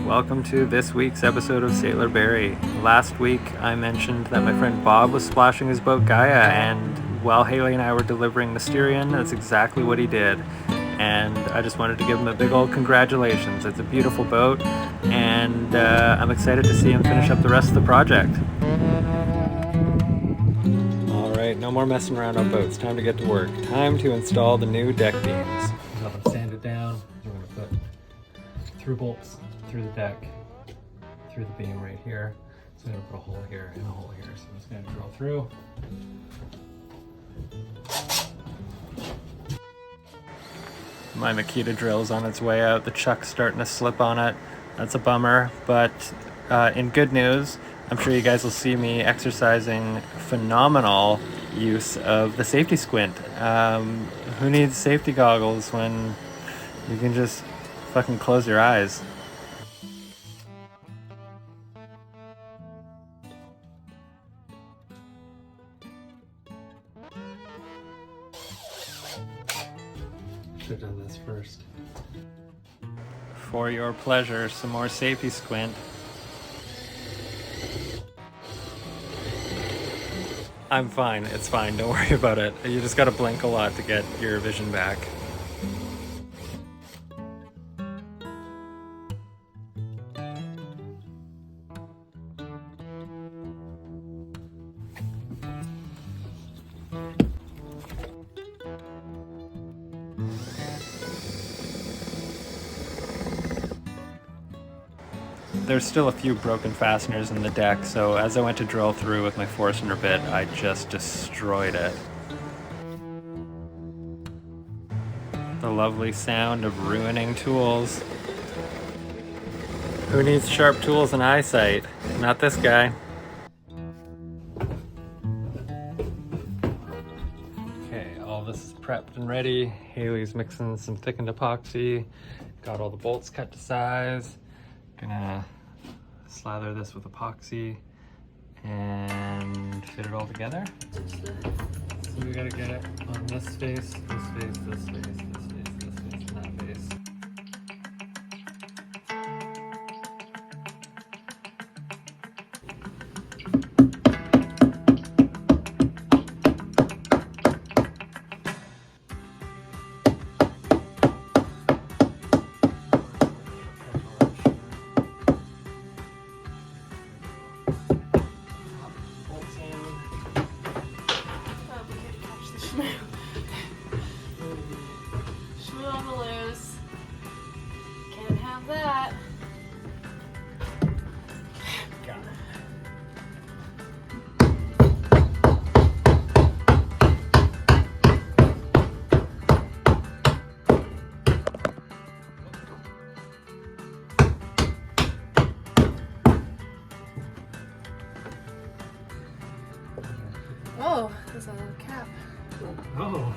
welcome to this week's episode of Sailor Barry. Last week I mentioned that my friend Bob was splashing his boat Gaia, and while Haley and I were delivering Mysterion, that's exactly what he did. And I just wanted to give him a big old congratulations. It's a beautiful boat, and I'm excited to see him finish up the rest of the project. Alright, no more messing around on boats. Time to get to work. Time to install the new deck beams. I'll have them sanded down. We're going to put through bolts through the deck, through the beam right here. So I'm going to put a hole here and a hole here. So I'm just going to drill through. My Makita drill's on its way out. The chuck's starting to slip on it. That's a bummer, but in good news, I'm sure you guys will see me exercising phenomenal use of the safety squint. Who needs safety goggles when you can just fucking close your eyes? Should have done this first. For your pleasure, some more safety squint. I'm fine, it's fine, don't worry about it. You just gotta blink a lot to get your vision back. There's still a few broken fasteners in the deck, so as I went to drill through with my Forstner bit, I just destroyed it. The lovely sound of ruining tools. Who needs sharp tools and eyesight? Not this guy. Okay, all this is prepped and ready. Haley's mixing some thickened epoxy. Got all the bolts cut to size. Gonna slather this with epoxy and fit it all together. So we gotta get it on this face, this face, this face, this face, this face, and that face. Shmoo on the loose. Can't have that. Got it. Oh, there's a little cap. Oh.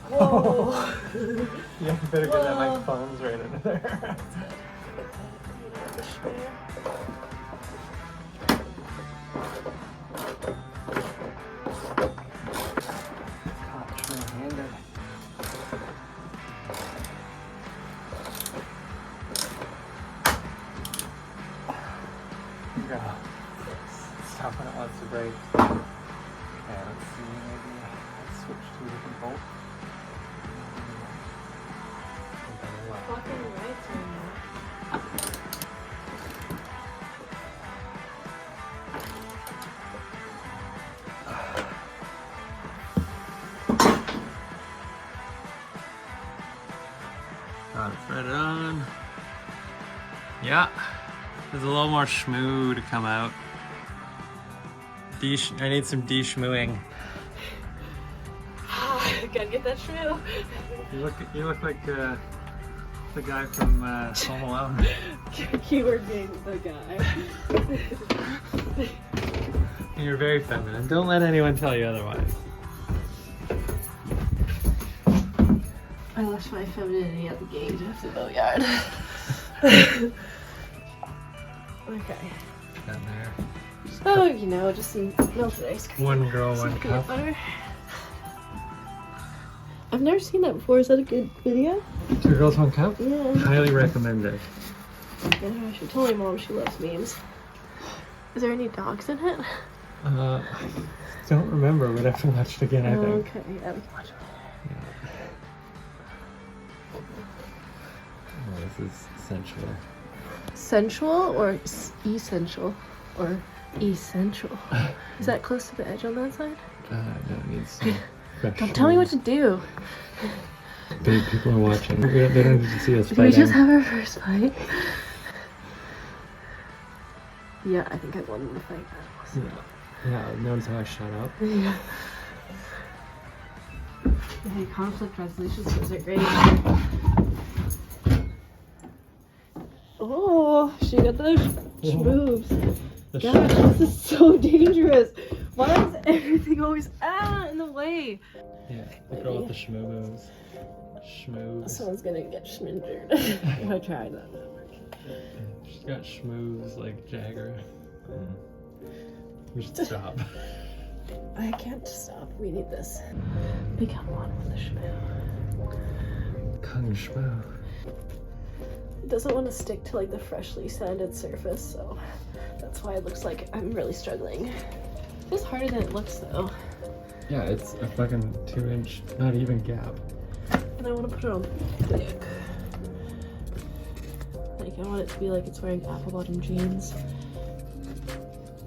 Whoa. Yeah, you better get that microphone's right under there. Stop when it wants to break. Okay, let's see, maybe let's switch to a different bolt. Fucking right to me. Got it threaded on. Yeah, there's a little more shmoo to come out. I need some de-shmooing. Gotta get that shmoo. You look like the guy from Home Alone. Keyword being the guy. You're very feminine. Don't let anyone tell you otherwise. I lost my femininity at the gauge of the boatyard. Okay. Down there. Oh, you know, just some melted ice cream. One girl, Some one peanut cup. butter. I've never seen that before. Is that a good video? 2 girls, 1 cup? Yeah. Highly recommended. Yeah, I should tell my mom she loves memes. Is there any dogs in it? I don't remember. We'd have to watch it again, I think. Okay, yeah, we can watch it. Oh, this is sensual. Sensual or essential? Or essential? Is that close to the edge on that side? No, it needs some fresh. Don't tell me what to do. Babe, people are watching. They don't need to see us Did fighting. we just have our first fight? Yeah, I think I won the fight. Yeah, notice how I shut up? Yeah. Hey, conflict resolution skills are great. Oh, she got those moves. Gosh, this is so dangerous. Why is everything always in the way? Yeah, the girl with the shmoo moves. Shmoos. Someone's gonna get schmindered. If I tried that. She's got schmoos like Jagger. We should stop. I can't stop. We need this. Become one with the shmoo. Kung shmoo. It doesn't want to stick to like the freshly sanded surface, so that's why it looks like I'm really struggling. It's harder than it looks though. Yeah, it's a fucking 2-inch, not even gap. And I want to put it on thick. Like I want it to be like it's wearing apple bottom jeans.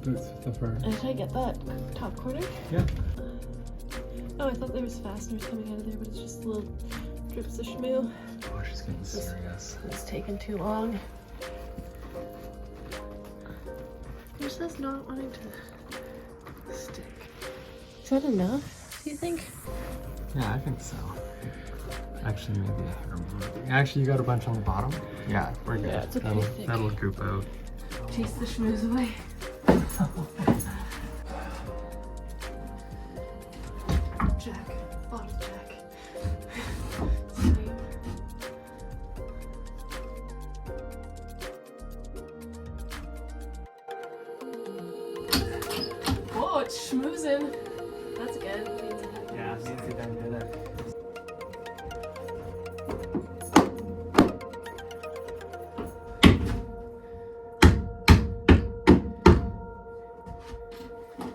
Boots with the fur. And did I get that top corner? Yeah. Oh, I thought there was fasteners coming out of there, but it's just little drips of shmoo. Oh, she's getting serious. It's taken too long. There's this not wanting to stick. Is that enough, do you think? Yeah, I think so. Actually, maybe a hair more. Actually, you got a bunch on the bottom? Yeah, we're good. Yeah, it's okay, That'll, thick. that'll goop out. Chase the schmooze away. Jack. Bottle jack. Same. Whoa, it's schmoozing. That's good. Yeah, Nancy done did it.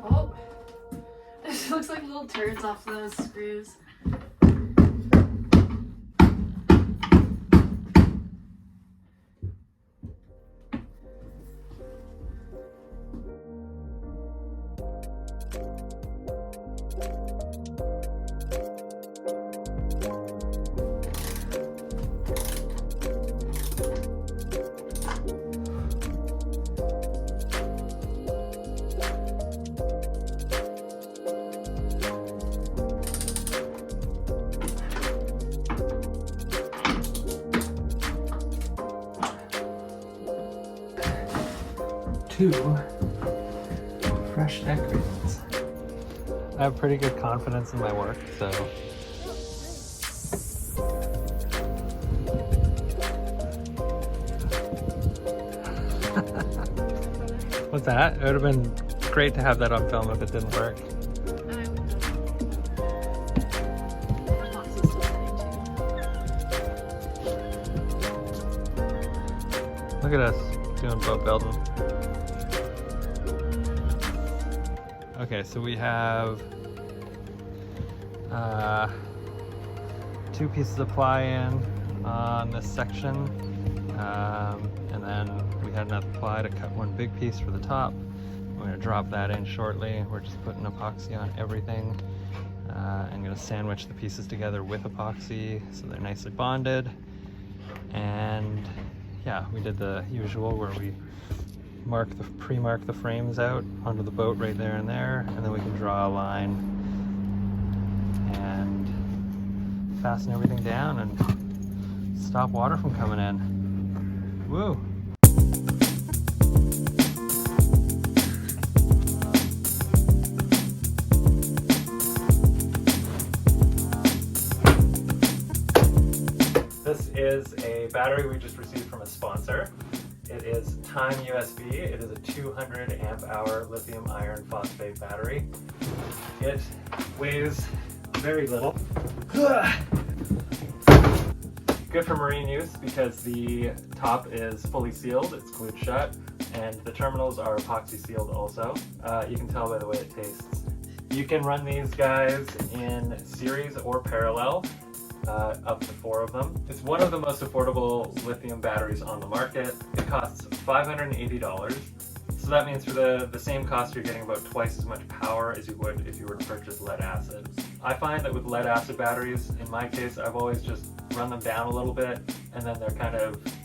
Oh, it looks like little turds off those screws. Two fresh decorations. I have pretty good confidence in my work, so. What's that? It would have been great to have that on film if it didn't work. Look at us doing boat building. Okay, so we have 2 pieces of ply in on this section, and then we had enough ply to cut 1 big piece for the top. We're gonna drop that in shortly. We're just putting epoxy on everything. I'm gonna sandwich the pieces together with epoxy so they're nicely bonded. And yeah, we did the usual where we pre-mark the frames out onto the boat right there and there, and then we can draw a line and fasten everything down and stop water from coming in. Woo! This is a battery we just received from a sponsor. It is time USB. It is a 200 amp hour lithium iron phosphate battery. It weighs very little. Good for marine use because the top is fully sealed, it's glued shut, and the terminals are epoxy sealed also. You can tell by the way it tastes. You can run these guys in series or parallel, up to 4 of them. It's one of the most affordable lithium batteries on the market. It costs $580. So that means for the same cost, you're getting about twice as much power as you would if you were to purchase lead acid. I find that with lead acid batteries, in my case, I've always just run them down a little bit, and then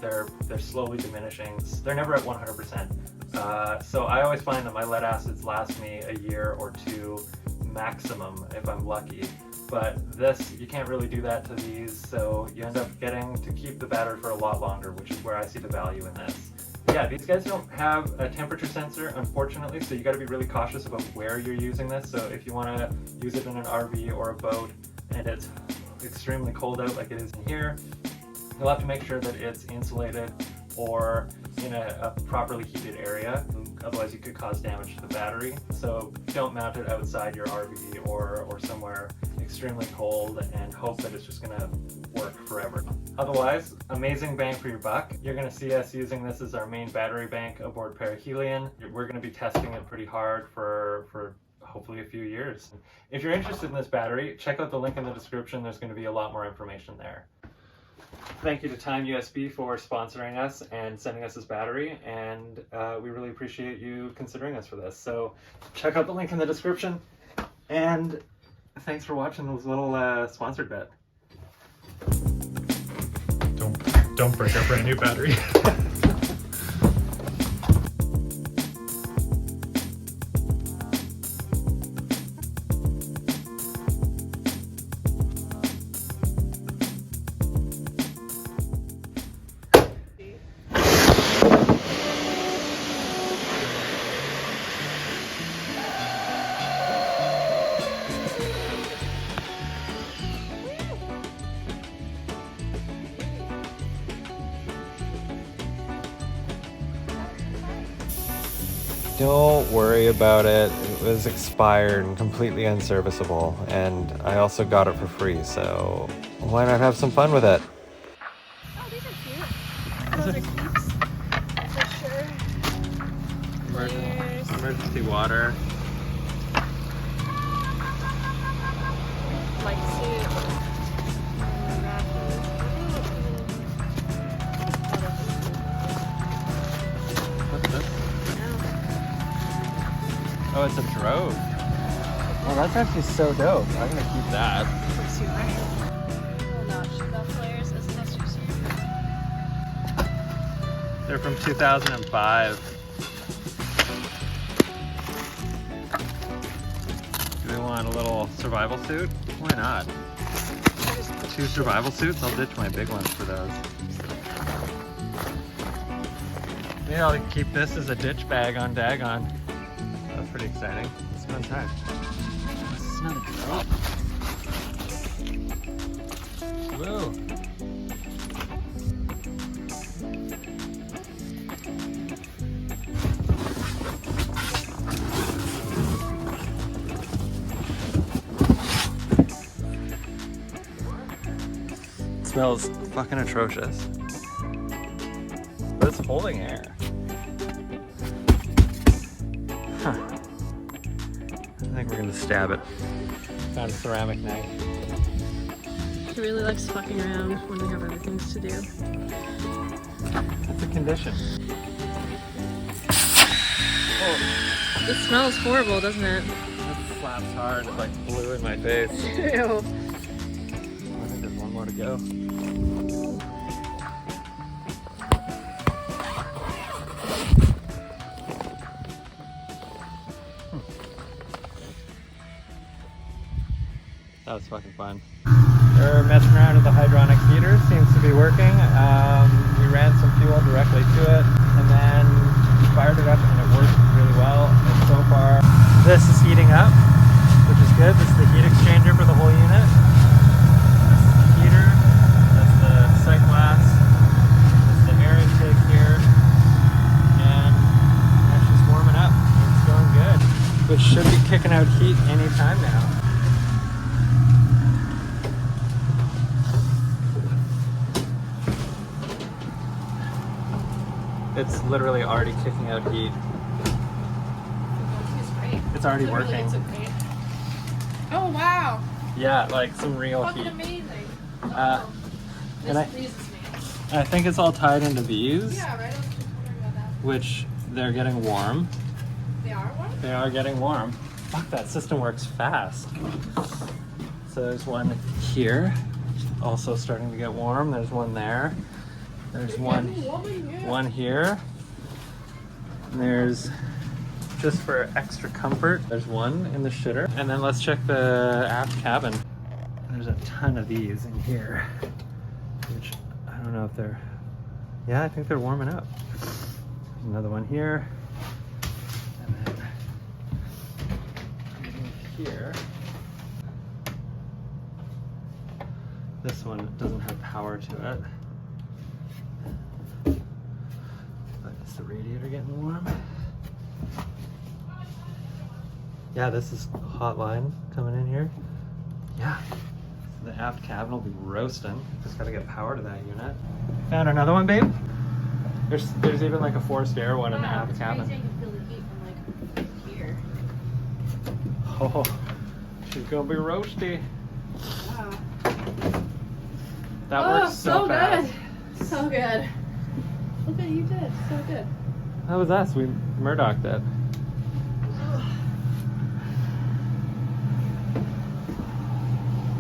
they're slowly diminishing. They're never at 100%. So I always find that my lead acids last me a year or 2 maximum if I'm lucky. But this, you can't really do that to these, so you end up getting to keep the battery for a lot longer, which is where I see the value in this. Yeah, these guys don't have a temperature sensor, unfortunately, so you got to be really cautious about where you're using this. So if you want to use it in an RV or a boat and it's extremely cold out like it is in here, you'll have to make sure that it's insulated or in a properly heated area. Otherwise you could cause damage to the battery. So don't mount it outside your RV or somewhere extremely cold and hope that it's just going to work forever. Otherwise, amazing bang for your buck. You're going to see us using this as our main battery bank aboard Perihelion. We're going to be testing it pretty hard for hopefully a few years. If you're interested in this battery, check out the link in the description. There's going to be a lot more information there. Thank you to Time USB for sponsoring us and sending us this battery, and we really appreciate you considering us for this. So check out the link in the description, and thanks for watching this little sponsored bit. Don't break our brand new battery. Don't worry about it. It was expired and completely unserviceable, and I also got it for free, so why not have some fun with it? Oh, these are cute. Those are keeps. For sure. Emergency water. Like suit. What's this? Oh, it's a drove. Well, that's actually so dope. I'm gonna keep that. It's super. Oh, notch. Bell flares as an extra. They're from 2005. Do we want a little survival suit? Why not? 2 survival suits? I'll ditch my big ones for those. Maybe I'll keep this as a ditch bag on Dagon. That's pretty exciting. It's a fun time. This is not a drop. Woo! It smells fucking atrocious. But it's holding air. Huh. I think we're gonna stab it. Found a ceramic knife. He really likes fucking around when we have other things to do. It's a condition. Oh, It smells horrible, doesn't it? that slaps hard. It like blew in my face. Ew. I think there's one more to go. That was fucking fun. We're messing around with the hydronic heater. Seems to be working. We ran some fuel directly to it and then fired it up, and it worked really well. And so far, this is heating up, which is good. This is the heat exchanger for the whole unit. This is the heater. That's the sight glass. This is the air intake here. which should be kicking out heat anytime now. It's literally already kicking out heat. It's already working. Oh wow! Yeah, like some real Fucking heat. amazing. And This pleases me. I think it's all tied into these, Yeah, right? I was just wondering about that. which they're getting warm. They are one? They are getting warm. Fuck, that system works fast. So there's one here, also starting to get warm. There's one there. There's one here. And there's, just for extra comfort, there's one in the shitter. And then let's check the aft cabin. There's a ton of these in here, which I don't know if they're, yeah, I think they're warming up. Another one here. And then here. This one doesn't have power to it. But is the radiator getting warm? Yeah, this is hot line coming in here. Yeah. The aft cabin will be roasting. Just gotta get power to that unit. Found another one, babe? There's even like a forced air one in the aft cabin. Crazy I can feel the heat from like here. Oh, she's gonna be roasty. Wow. That works so fast. good. So good. Look at you did. So good. That was us. We Murdocked it.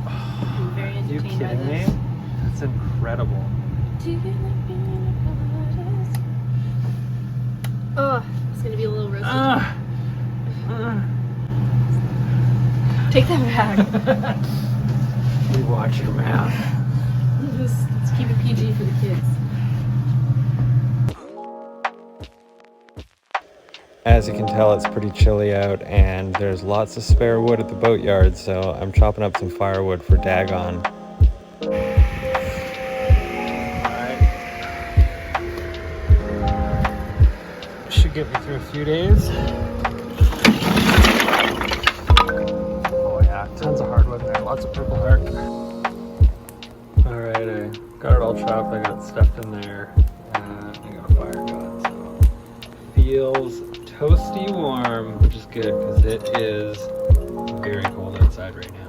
I'm very Are you entertained by kidding me? this. That's incredible. Do you like being in a Oh, it's gonna be a little roasted. Take that back. You watch your mouth. Let's keep it PG for the kids. As you can tell, it's pretty chilly out, and there's lots of spare wood at the boatyard, so I'm chopping up some firewood for Dagon. Should get me through a few days. Oh yeah, tons of hardwood in there, lots of purple heart. Alright, I got it all chopped, I got stuff in there. I got a fire going, so feels toasty warm, which is good because it is very cold outside right now.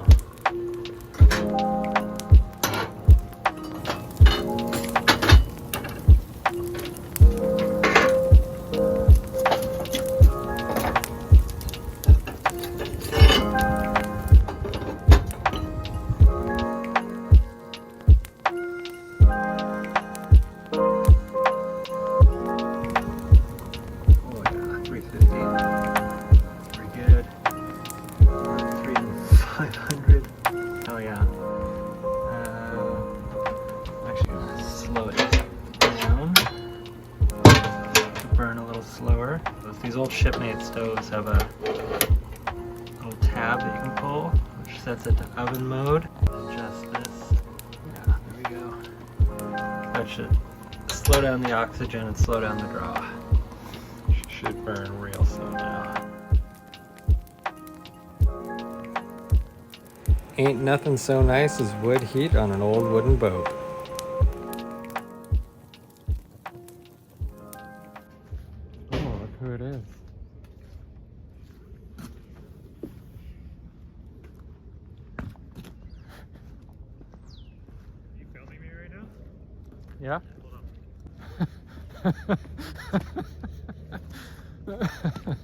These old Shipmate stoves have a little tab that you can pull, which sets it to oven mode. Adjust this. Yeah, there we go. That should slow down the oxygen and slow down the draw. Should burn real slow now. Ain't nothing so nice as wood heat on an old wooden boat. Who it is. You filming me right now? Yeah? Hold on.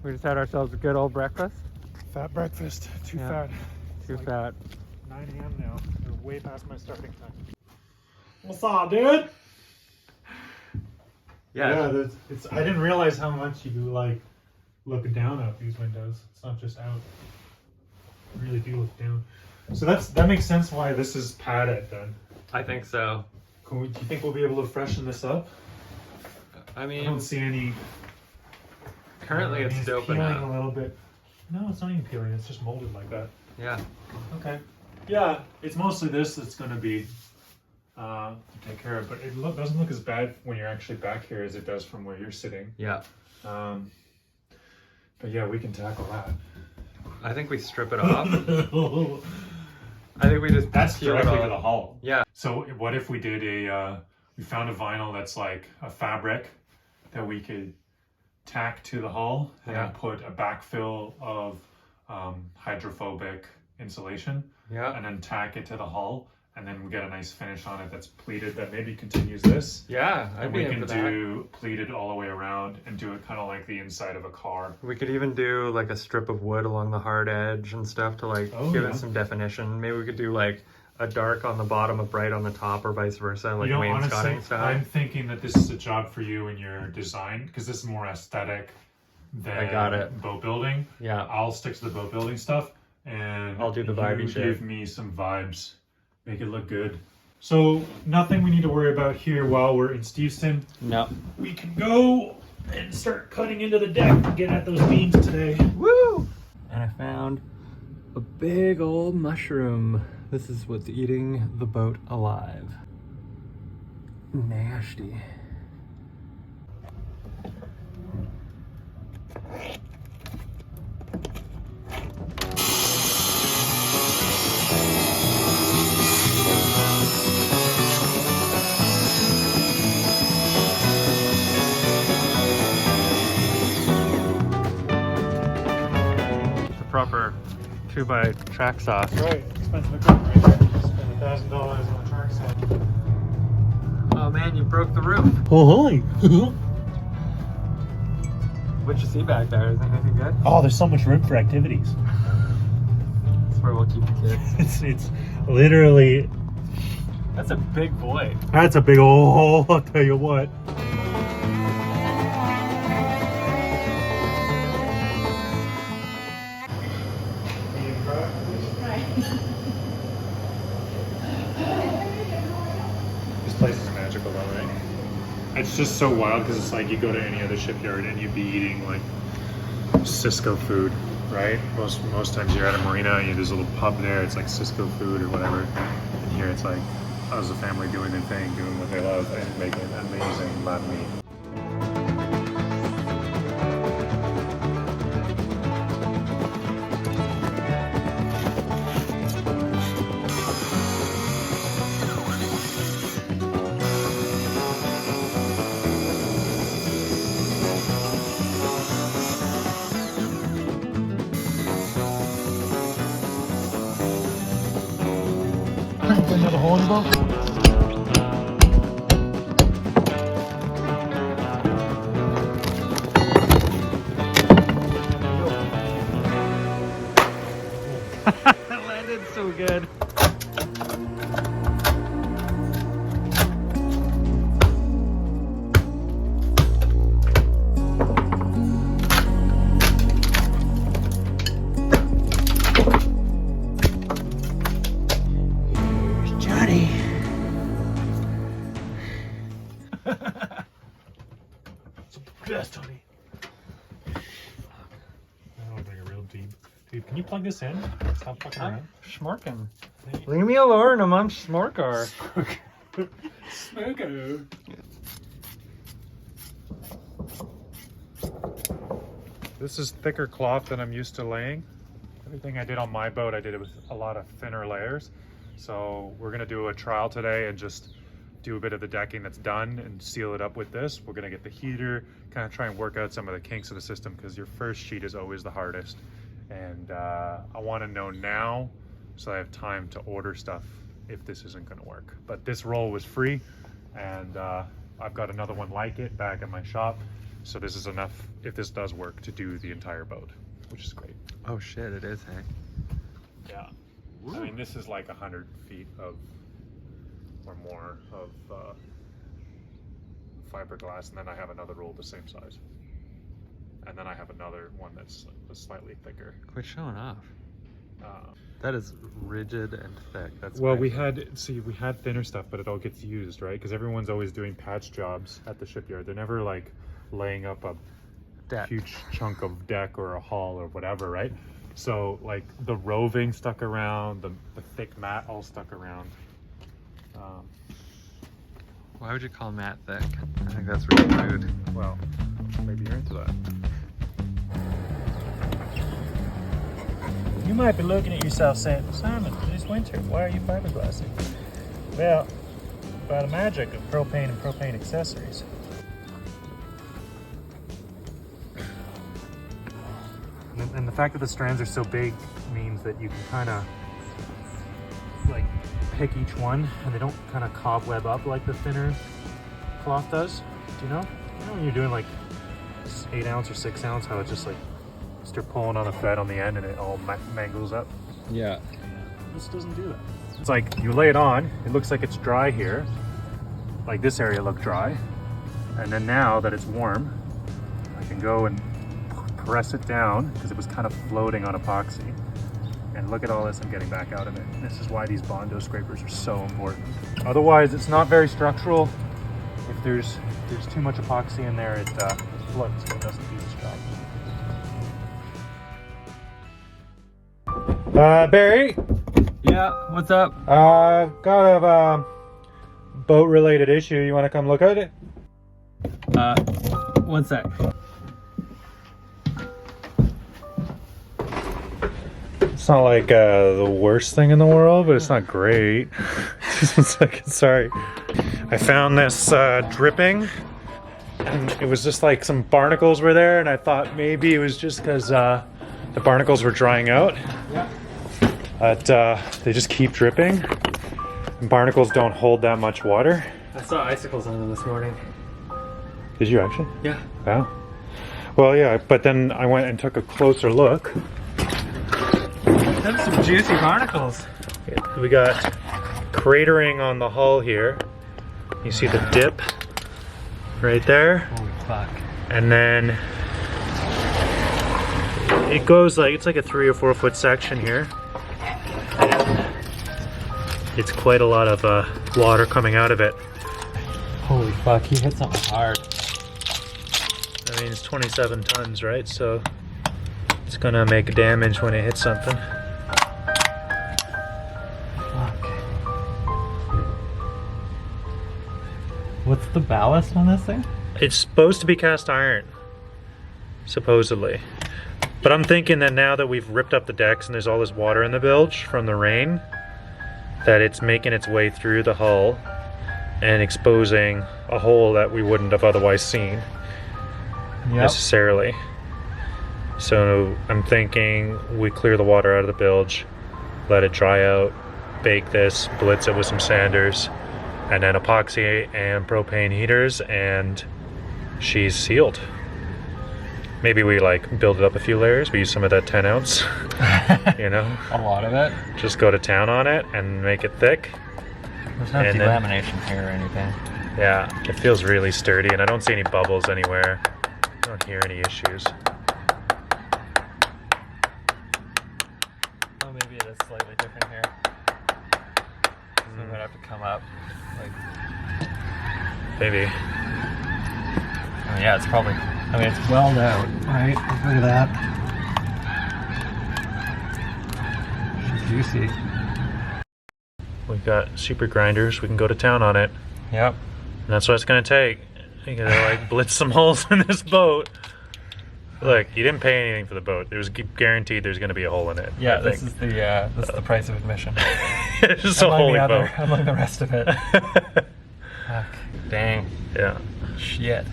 We just had ourselves a good old breakfast. Fat breakfast. Too fat. Too It's fat. 9 a.m. now. We're way past my starting time. What's up, dude? Yeah, I didn't realize how much you like look down out these windows. It's not just out. You really do look down. So that makes sense why this is padded then. I think so. Do you think we'll be able to freshen this up? I I mean, don't see any. currently it's doping peeling up. a little bit. No, it's not even peeling. It's just molded like that. Yeah. Okay. Yeah, it's mostly this that's going to be to take care of, but it doesn't look as bad when you're actually back here as it does from where you're sitting. Yeah. But yeah, we can tackle that. I think we strip it off. I think we just That's peel directly it to off. the hull. Yeah. So what if we did we found a vinyl that's like a fabric that we could tack to the hull and then put a backfill of hydrophobic insulation. Yeah. And then tack it to the hull, and then we get a nice finish on it that's pleated that maybe continues this. Yeah, I'd And be we can into that. do pleated all the way around and do it kind of like the inside of a car. We could even do like a strip of wood along the hard edge and stuff to like give it some definition. Maybe we could do like a dark on the bottom, a bright on the top, or vice versa, like wainscoting style. I'm thinking that this is a job for you in your design because this is more aesthetic than boat building. Yeah. I'll stick to the boat building stuff, and I'll do the vibey shit. Give me some vibes, make it look good. So nothing we need to worry about here while we're in Steveston. No. We can go and start cutting into the deck and get at those beams today. Woo! And I found a big old mushroom. This is what's eating the boat alive. Nasty. Proper 2x track saw. Right, expensive equipment right there. Spend $1,000 on a track saw. Oh man, you broke the roof. Oh, hi. What you see back there? Is anything good? Oh, there's so much room for activities. That's where we'll keep the kids. It's literally. That's a big void. That's a big old. I'll tell you what. This place is magical, though, right? It's just so wild because it's like you go to any other shipyard and you'd be eating like Cisco food, right? Most times you're at a marina, there's a little pub there. It's like Cisco food or whatever. And here it's like us, a family doing their thing, doing what they love, and making amazing lab meat. Another hole in the boat? That landed so good. Best, honey. That looks like a real deep. Dude, can you plug this in? Stop fucking around. Schmorking. Leave me alone, I'm on Schmorkar. Smoko. This is thicker cloth than I'm used to laying. Everything I did on my boat, I did it with a lot of thinner layers. So we're gonna do a trial today and just do a bit of the decking that's done and seal it up with this. We're gonna get the heater, kind of try and work out some of the kinks of the system because your first sheet is always the hardest. And I wanna know now so I have time to order stuff if this isn't gonna work. But this roll was free and I've got another one like it back at my shop. So this is enough, if this does work, to do the entire boat, which is great. Oh shit, it is, hey? Yeah. I mean, this is like 100 feet of, or more, of fiberglass, and then I have another roll the same size. And then I have another one that's slightly thicker. Quit showing off. That is rigid and thick. That's well, crazy. we had thinner stuff, but it all gets used, right? Because everyone's always doing patch jobs at the shipyard. They're never like laying up a huge chunk of deck or a hull or whatever, right? So like the roving stuck around, the thick mat all stuck around. Why would you call Matt thick? I think that's really rude. Well, maybe you're into that. You might be looking at yourself saying, Simon, this winter, why are you fiberglassing? Well, by the magic of propane and propane accessories. And the fact that the strands are so big means that you can kind of like pick each one and they don't kind of cobweb up like the thinner cloth does. Do you know? You know when you're doing like 8 ounce or 6 ounce, how it just like start pulling on the thread on the end and it all mangles up? Yeah. This doesn't do that. It's like you lay it on, it looks like it's dry here. Like this area looked dry. And then now that it's warm, I can go and press it down because it was kind of floating on epoxy. And look at all this I'm getting back out of it. This is why these Bondo scrapers are so important. Otherwise, it's not very structural. If there's too much epoxy in there, it floats, so it doesn't do its job. Barry? Yeah, what's up? Got a boat-related issue. You want to come look at it? 1 sec. It's not like the worst thing in the world, but it's not great. Just 1 second, sorry. I found this dripping, and it was just like some barnacles were there, and I thought maybe it was just because the barnacles were drying out. Yeah. But they just keep dripping, and barnacles don't hold that much water. I saw icicles on them this morning. Did you actually? Yeah. Wow. Well, yeah, but then I went and took a closer look. Those are some juicy barnacles. We got cratering on the hull here. You see the dip right there. Holy fuck. And then it goes like, it's like a 3 or 4 foot section here. And it's quite a lot of water coming out of it. Holy fuck, he hit something hard. I mean, it's 27 tons, right? So it's gonna make damage when it hits something. What's the ballast on this thing? It's supposed to be cast iron, supposedly. But I'm thinking that now that we've ripped up the decks and there's all this water in the bilge from the rain, that it's making its way through the hull and exposing a hole that we wouldn't have otherwise seen necessarily. So I'm thinking we clear the water out of the bilge, let it dry out, bake this, blitz it with some sanders, and then epoxy and propane heaters, and she's sealed. Maybe we like build it up a few layers. We use some of that 10 ounce, you know? A lot of it? Just go to town on it and make it thick. There's no And then- delamination here or anything. Yeah, it feels really sturdy, and I don't see any bubbles anywhere. I don't hear any issues. Oh, maybe it is slightly different here. So I'm gonna have to come up. Like, Maybe. oh yeah, it's probably, I mean, it's welled out, right? Look at that. It's juicy. We've got super grinders. We can go to town on it. Yep. And that's what it's gonna take. You gotta like blitz some holes in this boat. Look, you didn't pay anything for the boat. There was guaranteed there's gonna be a hole in it. Yeah, I this think. is the price of admission. It's just a holy boat. Among the rest of it. Fuck. Dang. Yeah. Shit.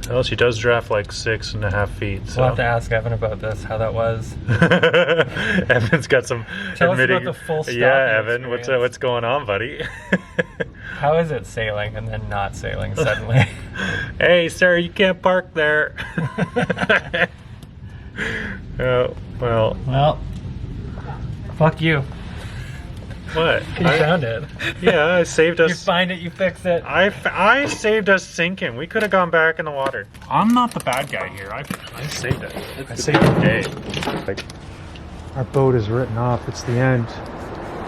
Well, she does draft like 6.5 feet. So. We'll have to ask Evan about this, how that was. Evan's got some Tell us admitting. about the full stocking Yeah, Evan, experience. what's going on, buddy? How is it sailing and then not sailing suddenly? Hey, sir, you can't park there. Oh, well. Well, fuck you. What? You found it. Yeah, I saved You us. find it, you fix it. I saved us sinking. We could have gone back in the water. I'm not the bad guy here. I saved it. I saved the day. Like, our boat is written off. It's the end.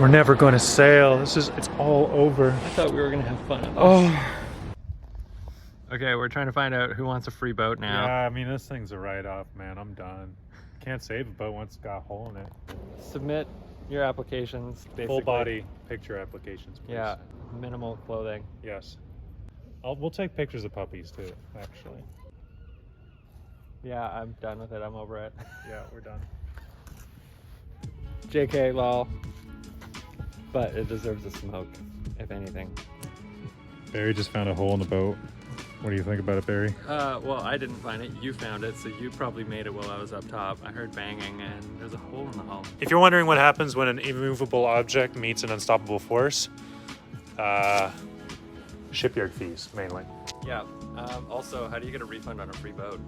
We're never going to sail. It's all over. I thought we were gonna have fun. Oh. Okay, we're trying to find out who wants a free boat now. Yeah, I mean, this thing's a write-off, man. I'm done. Can't save a boat once it's got a hole in it. Submit your applications, basically. Full body picture applications, please. Yeah, minimal clothing. Yes. We'll take pictures of puppies too, actually. Yeah, I'm done with it. I'm over it. Yeah, we're done. JK, lol. But it deserves a smoke, if anything. Barry just found a hole in the boat. What do you think about it, Barry? Well, I didn't find it. You found it, so you probably made it while I was up top. I heard banging, and there's a hole in the hull. If you're wondering what happens when an immovable object meets an unstoppable force, shipyard fees, mainly. Yeah. Also, how do you get a refund on a free boat?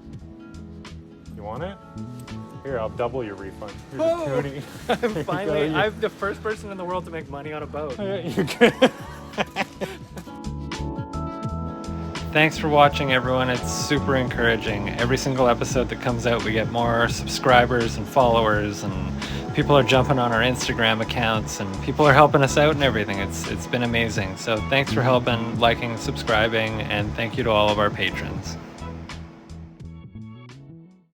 You want it? Here, I'll double your refund. Here's Oh! a toonie. Finally, I'm the first person in the world to make money on a boat. You're good. Thanks for watching, everyone. It's super encouraging. Every single episode that comes out, we get more subscribers and followers, and people are jumping on our Instagram accounts, and people are helping us out and everything. It's been amazing. So thanks for helping, liking, subscribing, and thank you to all of our patrons.